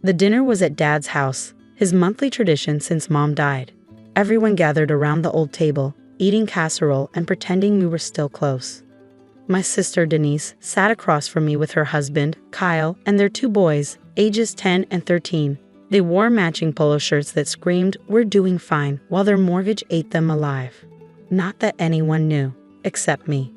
The dinner was at Dad's house, his monthly tradition since Mom died. Everyone gathered around the old table, eating casserole and pretending we were still close. My sister Denise sat across from me with her husband, Kyle, and their 2 boys, ages 10 and 13. They wore matching polo shirts that screamed, "We're doing fine," while their mortgage ate them alive. Not that anyone knew, except me.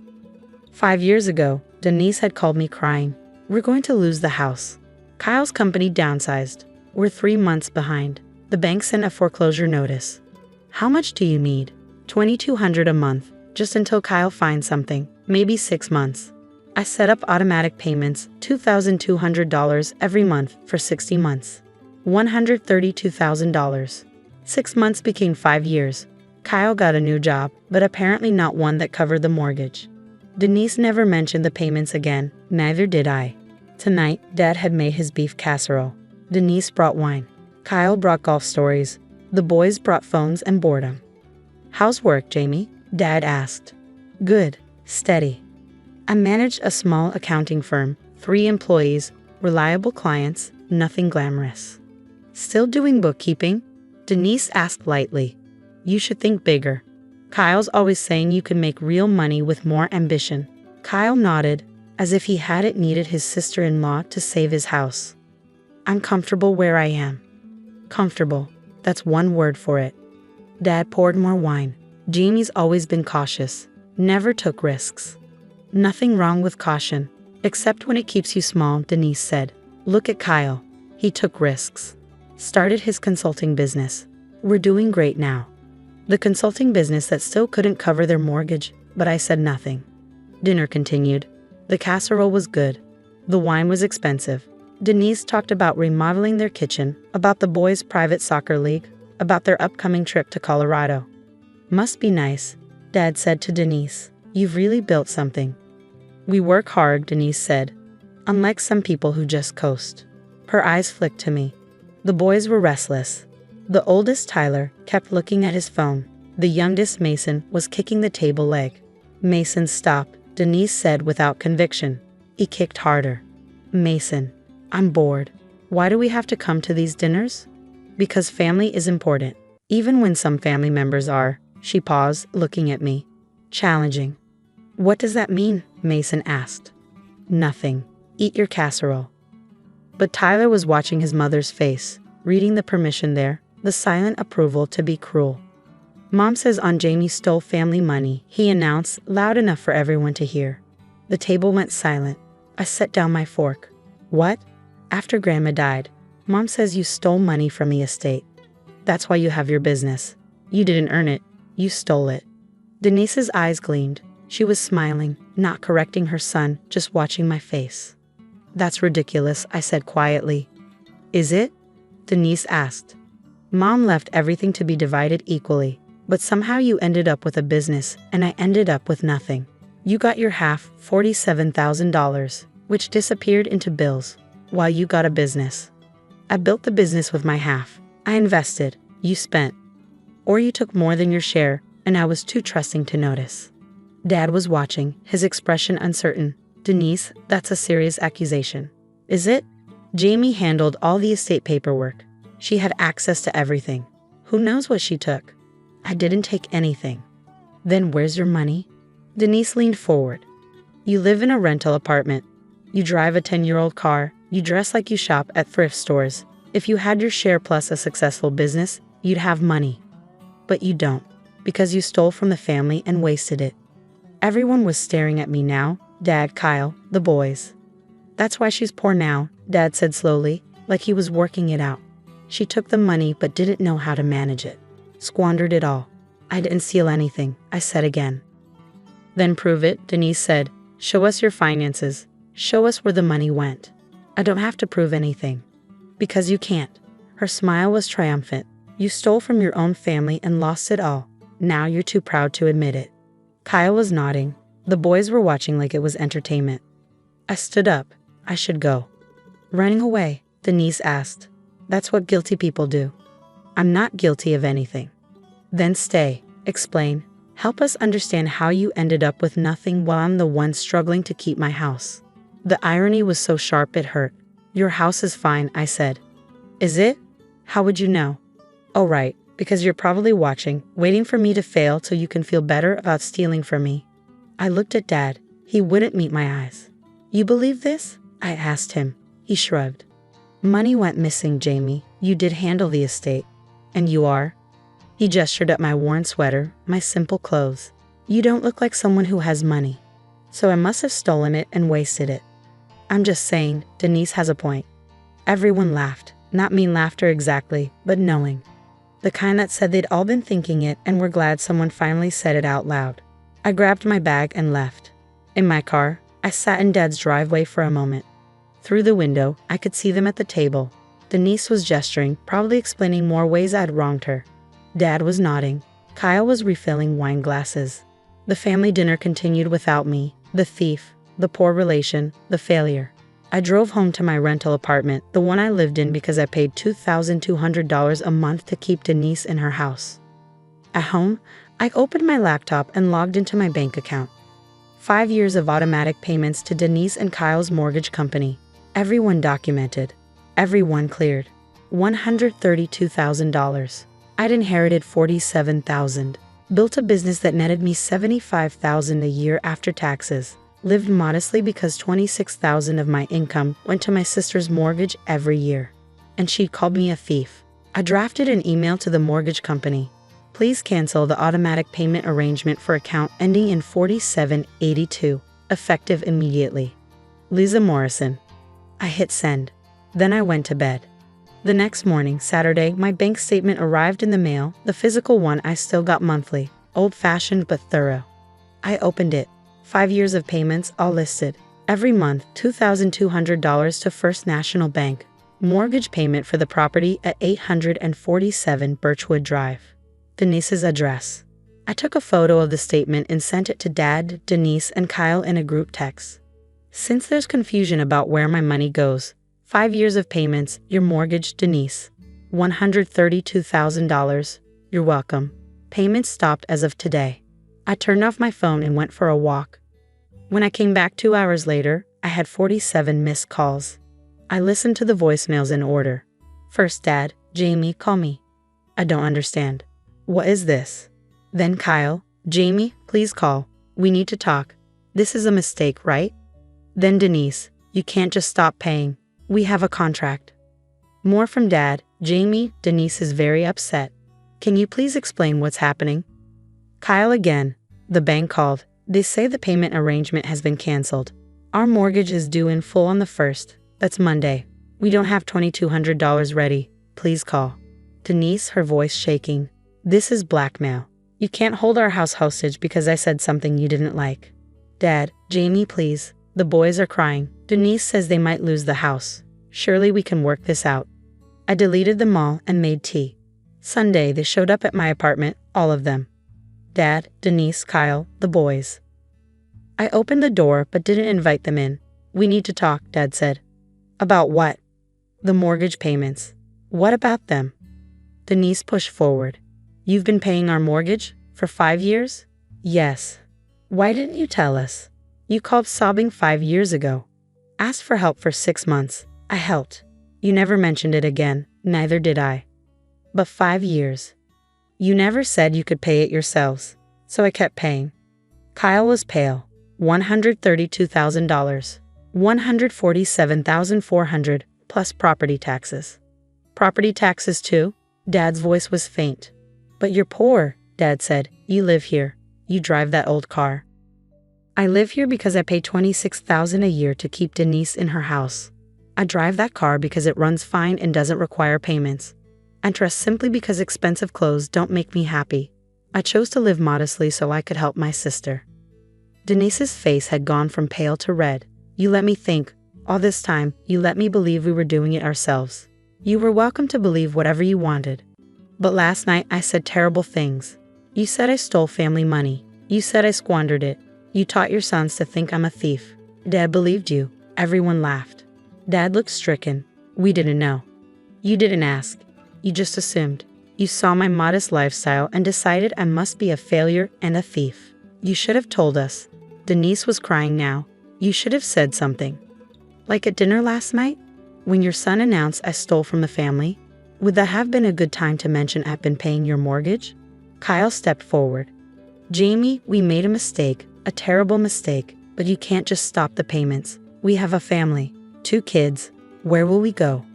5 years ago, Denise had called me crying. "We're going to lose the house. Kyle's company downsized. We're 3 months behind. The bank sent a foreclosure notice. How much do you need?" $2,200 a month, just until Kyle finds something, maybe 6 months. I set up automatic payments, $2,200 every month for 60 months. $132,000. 6 months became 5 years. Kyle got a new job, but apparently not one that covered the mortgage. Denise never mentioned the payments again, neither did I. Tonight, Dad had made his beef casserole. Denise brought wine. Kyle brought golf stories. The boys brought phones and boredom. "How's work, Jamie?" Dad asked. "Good, steady. I managed a small accounting firm, 3 employees, reliable clients, nothing glamorous." "Still doing bookkeeping?" Denise asked lightly. "You should think bigger. Kyle's always saying you can make real money with more ambition." Kyle nodded, as if he hadn't needed his sister-in-law to save his house. "I'm comfortable where I am." Comfortable, that's one word for it. Dad poured more wine. Jamie's always been cautious, never took risks. "Nothing wrong with caution, except when it keeps you small," Denise said. "Look at Kyle. He took risks. Started his consulting business. We're doing great now." The consulting business that still couldn't cover their mortgage, but I said nothing. Dinner continued. The casserole was good. The wine was expensive. Denise talked about remodeling their kitchen, about the boys' private soccer league, about their upcoming trip to Colorado. "Must be nice," Dad said to Denise. "You've really built something." "We work hard," Denise said. "Unlike some people who just coast." Her eyes flicked to me. The boys were restless. The oldest, Tyler, kept looking at his phone. The youngest, Mason, was kicking the table leg. "Mason, stop," Denise said without conviction. He kicked harder. "Mason, I'm bored. Why do we have to come to these dinners?" "Because family is important, even when some family members are." She paused, looking at me. "Challenging." "What does that mean?" Mason asked. "Nothing. Eat your casserole." But Tyler was watching his mother's face, reading the permission there, the silent approval to be cruel. "Mom says Aunt Jamie stole family money," he announced, loud enough for everyone to hear. The table went silent. I set down my fork. "What?" "After Grandma died, Mom says you stole money from the estate. That's why you have your business. You didn't earn it. You stole it." Denise's eyes gleamed. She was smiling, not correcting her son, just watching my face. "That's ridiculous," I said quietly. "Is it?" Denise asked. "Mom left everything to be divided equally, but somehow you ended up with a business, and I ended up with nothing. You got your half, $47,000, which disappeared into bills, while you got a business. I built the business with my half. I invested, you spent. Or you took more than your share, and I was too trusting to notice." Dad was watching, his expression uncertain. "Denise, that's a serious accusation." "Is it?" Jamie handled all the estate paperwork. She had access to everything. Who knows what she took? "I didn't take anything." "Then where's your money?" Denise leaned forward. "You live in a rental apartment. You drive a 10-year-old car. You dress like you shop at thrift stores. If you had your share plus a successful business, you'd have money. But you don't, because you stole from the family and wasted it." Everyone was staring at me now. Dad, Kyle, the boys. "That's why she's poor now," Dad said slowly, like he was working it out. "She took the money but didn't know how to manage it. Squandered it all." "I didn't steal anything," I said again. "Then prove it," Denise said. "Show us your finances. Show us where the money went." "I don't have to prove anything." "Because you can't." Her smile was triumphant. "You stole from your own family and lost it all. Now you're too proud to admit it." Kyle was nodding. The boys were watching like it was entertainment. I stood up. I should go. "Running away?" Denise asked. "That's what guilty people do." "I'm not guilty of anything." "Then stay. Explain. Help us understand how you ended up with nothing while I'm the one struggling to keep my house." The irony was so sharp it hurt. "Your house is fine," I said. Is it? How would you know? Oh right, because you're probably watching, waiting for me to fail so you can feel better about stealing from me. I looked at Dad. He wouldn't meet my eyes. You believe this? I asked him. He shrugged. Money went missing, Jamie. You did handle the estate. And you are? He gestured at my worn sweater, my simple clothes. You don't look like someone who has money. So I must have stolen it and wasted it. I'm just saying, Denise has a point. Everyone laughed. Not mean laughter exactly, but knowing. The kind that said they'd all been thinking it and were glad someone finally said it out loud. I grabbed my bag and left. In my car, I sat in Dad's driveway for a moment. Through the window, I could see them at the table. Denise was gesturing, probably explaining more ways I'd wronged her. Dad was nodding. Kyle was refilling wine glasses. The family dinner continued without me, the thief, the poor relation, the failure. I drove home to my rental apartment, the one I lived in because I paid $2,200 a month to keep Denise in her house. At home, I opened my laptop and logged into my bank account. 5 years of automatic payments to Denise and Kyle's mortgage company. Everyone documented. Everyone cleared. $132,000. I'd inherited $47,000. Built a business that netted me $75,000 a year after taxes. Lived modestly because $26,000 of my income went to my sister's mortgage every year. And she'd called me a thief. I drafted an email to the mortgage company. Please cancel the automatic payment arrangement for account ending in 4782, effective immediately. Lisa Morrison. I hit send. Then I went to bed. The next morning, Saturday, my bank statement arrived in the mail, the physical one I still got monthly, old-fashioned but thorough. I opened it. 5 years of payments, all listed. Every month, $2,200 to First National Bank. Mortgage payment for the property at 847 Birchwood Drive. Denise's address. I took a photo of the statement and sent it to Dad, Denise, and Kyle in a group text. Since there's confusion about where my money goes, 5 years of payments, your mortgage, Denise. $132,000. You're welcome. Payments stopped as of today. I turned off my phone and went for a walk. When I came back 2 hours later, I had 47 missed calls. I listened to the voicemails in order. First, Dad, Jamie, call me. I don't understand. What is this? Then Kyle, Jamie, please call. We need to talk. This is a mistake, right? Then Denise, you can't just stop paying. We have a contract. More from Dad, Jamie, Denise is very upset. Can you please explain what's happening? Kyle again. The bank called. They say the payment arrangement has been canceled. Our mortgage is due in full on the 1st. That's Monday. We don't have $2,200 ready. Please call. Denise, her voice shaking. This is blackmail. You can't hold our house hostage because I said something you didn't like. Dad, Jamie, please. The boys are crying. Denise says they might lose the house. Surely we can work this out. I deleted them all and made tea. Sunday, they showed up at my apartment, all of them. Dad, Denise, Kyle, the boys. I opened the door but didn't invite them in. We need to talk, Dad said. About what? The mortgage payments. What about them? Denise pushed forward. You've been paying our mortgage? For 5 years? Yes. Why didn't you tell us? You called sobbing 5 years ago. Asked for help for 6 months. I helped. You never mentioned it again, neither did I. But 5 years. You never said you could pay it yourselves, so I kept paying. Kyle was pale. $132,000. $147,400 plus property taxes. Property taxes too? Dad's voice was faint. But you're poor, Dad said. You live here. You drive that old car. I live here because I pay $26,000 a year to keep Denise in her house. I drive that car because it runs fine and doesn't require payments. I dress simply because expensive clothes don't make me happy. I chose to live modestly so I could help my sister. Denise's face had gone from pale to red. You let me think. All this time, you let me believe we were doing it ourselves. You were welcome to believe whatever you wanted. But last night I said terrible things. You said I stole family money. You said I squandered it. You taught your sons to think I'm a thief. Dad believed you. Everyone laughed. Dad looked stricken. We didn't know. You didn't ask. You just assumed. You saw my modest lifestyle and decided I must be a failure and a thief. You should have told us. Denise was crying now. You should have said something. Like at dinner last night? When your son announced I stole from the family, would that have been a good time to mention I've been paying your mortgage? Kyle stepped forward. Jamie, we made a mistake, a terrible mistake, but you can't just stop the payments. We have a family, 2 kids. Where will we go?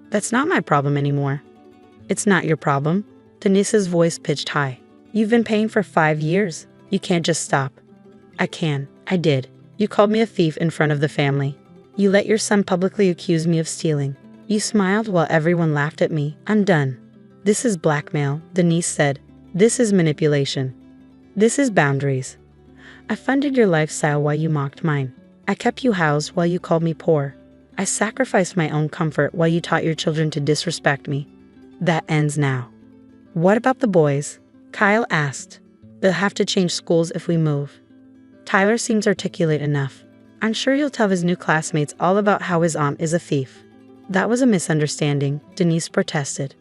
That's not my problem anymore. It's not your problem. Denise's voice pitched high. You've been paying for 5 years. You can't just stop. I can. I did. You called me a thief in front of the family. You let your son publicly accuse me of stealing. You smiled while everyone laughed at me. I'm done. This is blackmail, Denise said. This is manipulation. This is boundaries. I funded your lifestyle while you mocked mine. I kept you housed while you called me poor. I sacrificed my own comfort while you taught your children to disrespect me. That ends now. What about the boys? Kyle asked. They'll have to change schools if we move. Tyler seems articulate enough. I'm sure he'll tell his new classmates all about how his aunt is a thief. That was a misunderstanding, Denise protested.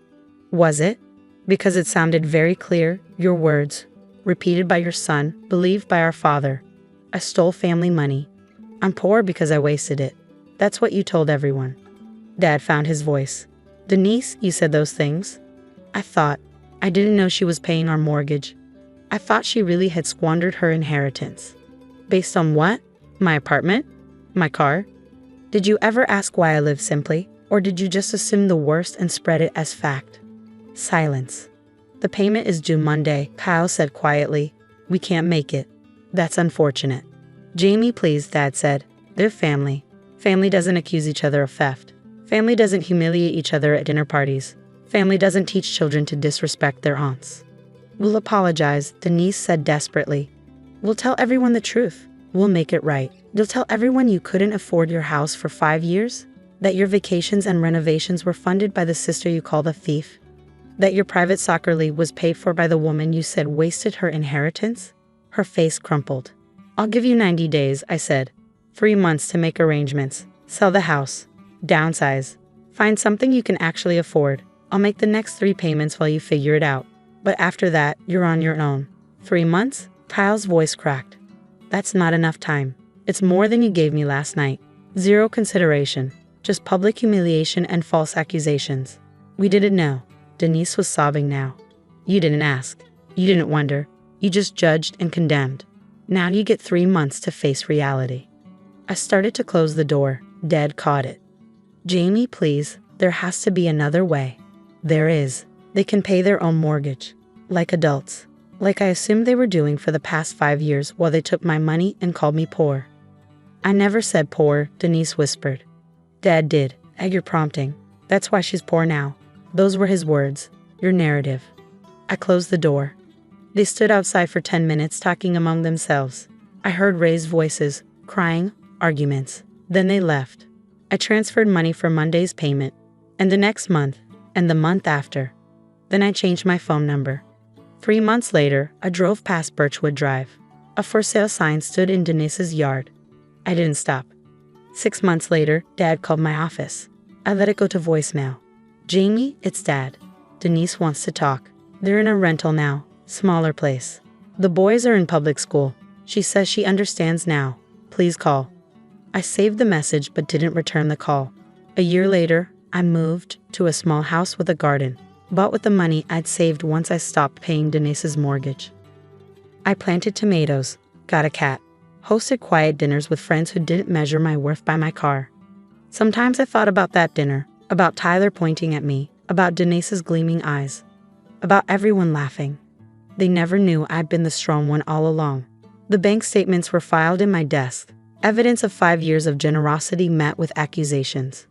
Was it? Because it sounded very clear, your words, repeated by your son, believed by our father. I stole family money. I'm poor because I wasted it. That's what you told everyone. Dad found his voice. Denise, you said those things? I didn't know she was paying our mortgage. I thought she really had squandered her inheritance. Based on what? My apartment? My car? Did you ever ask why I live simply? Or did you just assume the worst and spread it as fact? Silence. The payment is due Monday, Kyle said quietly. We can't make it. That's unfortunate. Jamie, please, Dad said. They're family. Family doesn't accuse each other of theft. Family doesn't humiliate each other at dinner parties. Family doesn't teach children to disrespect their aunts. We'll apologize, Denise said desperately. We'll tell everyone the truth. We'll make it right. You'll tell everyone you couldn't afford your house for 5 years? That your vacations and renovations were funded by the sister you called a thief? That your private soccer league was paid for by the woman you said wasted her inheritance? Her face crumpled. I'll give you 90 days, I said. 3 months to make arrangements. Sell the house. Downsize. Find something you can actually afford. I'll make the next 3 payments while you figure it out. But after that, you're on your own. 3 months? Kyle's voice cracked. That's not enough time. It's more than you gave me last night. 0 consideration. Just public humiliation and false accusations. We didn't know. Denise was sobbing now. You didn't ask. You didn't wonder. You just judged and condemned. Now you get 3 months to face reality. I started to close the door. Dad caught it. Jamie, please, there has to be another way. There is. They can pay their own mortgage. Like adults. Like I assumed they were doing for the past 5 years while they took my money and called me poor. I never said poor, Denise whispered. Dad did, at your prompting. That's why she's poor now. Those were his words. Your narrative. I closed the door. They stood outside for 10 minutes talking among themselves. I heard raised voices, crying, arguments. Then they left. I transferred money for Monday's payment, and the next month, and the month after. Then I changed my phone number. 3 months later, I drove past Birchwood Drive. A for sale sign stood in Denise's yard. I didn't stop. 6 months later, Dad called my office. I let it go to voicemail. Jamie, it's Dad. Denise wants to talk. They're in a rental now, smaller place. The boys are in public school. She says she understands now. Please call. I saved the message but didn't return the call. A year later, I moved to a small house with a garden, bought with the money I'd saved once I stopped paying Denise's mortgage. I planted tomatoes, got a cat, hosted quiet dinners with friends who didn't measure my worth by my car. Sometimes I thought about that dinner, about Tyler pointing at me, about Denise's gleaming eyes, about everyone laughing. They never knew I'd been the strong one all along. The bank statements were filed in my desk, evidence of 5 years of generosity met with accusations.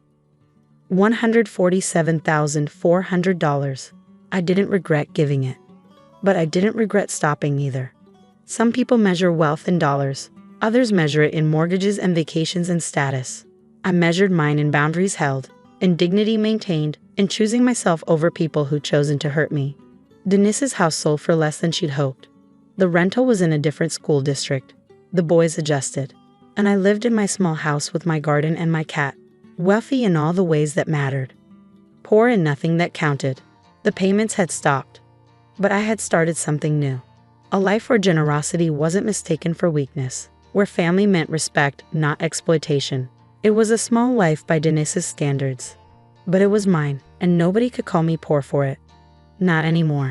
$147,400. I didn't regret giving it. But I didn't regret stopping either. Some people measure wealth in dollars. Others measure it in mortgages and vacations and status. I measured mine in boundaries held, in dignity maintained, in choosing myself over people who'd chosen to hurt me. Denise's house sold for less than she'd hoped. The rental was in a different school district. The boys adjusted. And I lived in my small house with my garden and my cat. Wealthy in all the ways that mattered. Poor in nothing that counted. The payments had stopped. But I had started something new. A life where generosity wasn't mistaken for weakness. Where family meant respect, not exploitation. It was a small life by Denise's standards. But it was mine, and nobody could call me poor for it. Not anymore.